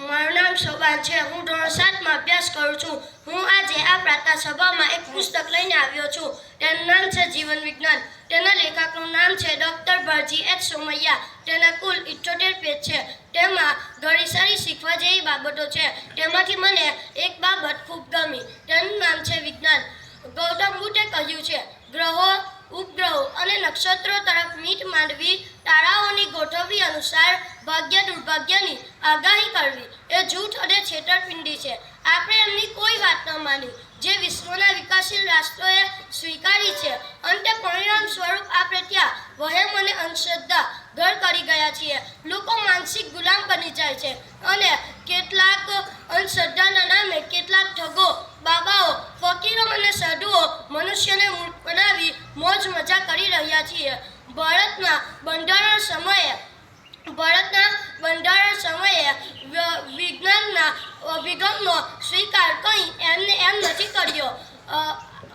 મારું નામ શોભાન છે. હું ધોરણ 7 માં અભ્યાસ કરું છું. હું આજે આ પ્રાર્થના સભામાં એક પુસ્તક લઈને આવ્યો છું. તેનું નામ છે જીવન વિજ્ઞાન. તેના લેખકનું નામ છે ડૉક્ટર ભરજી એચ સોમૈયા. તેના કુલ 78 પેજ છે. તેમાં ઘણી સારી શીખવા જેવી બાબતો છે. તેમાંથી મને એક બાબત ખૂબ ગમી. તેનું નામ છે વિજ્ઞાન. ગૌતમ બુદ્ધે કહ્યું છે, ગ્રહો, ઉપગ્રહો અને નક્ષત્રો તરફ મીટ માંડવી, તારાઓની ગોઠવણી અનુસાર ભાગ્ય દુર્ભાગ્યની આગાહી કરવી એ જૂઠ અને છેતરપિંડી છે. આપણે એમની કોઈ વાત ન માની જે વિશ્વના વિકાસશીલ રાષ્ટ્રોએ સ્વીકારી છે. અંતે પરિણામ સ્વરૂપ આપણે ત્યાં વહેમ અને અંધશ્રદ્ધા ઘર કરી ગયા છીએ. લોકો માનસિક ગુલામ બની જાય છે અને કેટલાક અંધશ્રદ્ધાના નામે કેટલાક ઠગો, બાબાઓ, ફકીરો અને સાધુઓ મનુષ્યને મૂર્ખ બનાવી મોજ મજા કરી રહ્યા છીએ. ભારતના બંધારણ સમયે વિજ્ઞાનના અભિગમનો સ્વીકાર કંઈ એમને એમ નથી કર્યો.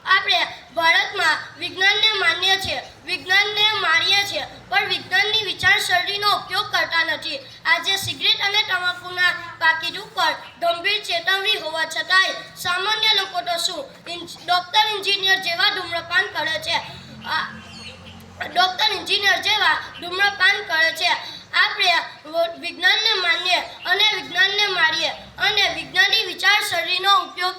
આપણે ભારતમાં વિજ્ઞાનને માનીએ છીએ, વિજ્ઞાનને મારીએ છીએ, પણ વિજ્ઞાનની વિચારસરણીનો ઉપયોગ કરતા નથી. આજે સિગરેટ અને તમાકુના પાકીટ ઉપર ગંભીર ચેતવણી હોવા છતાંય સામાન્ય લોકો તો શું, ડૉક્ટર એન્જિનિયર જેવા ધૂમ્રપાન કરે છે. આપણે વિજ્ઞાનને માનીએ અને વિજ્ઞાનને મારીએ અને વિજ્ઞાનની વિચારસરણીનો ઉપયોગ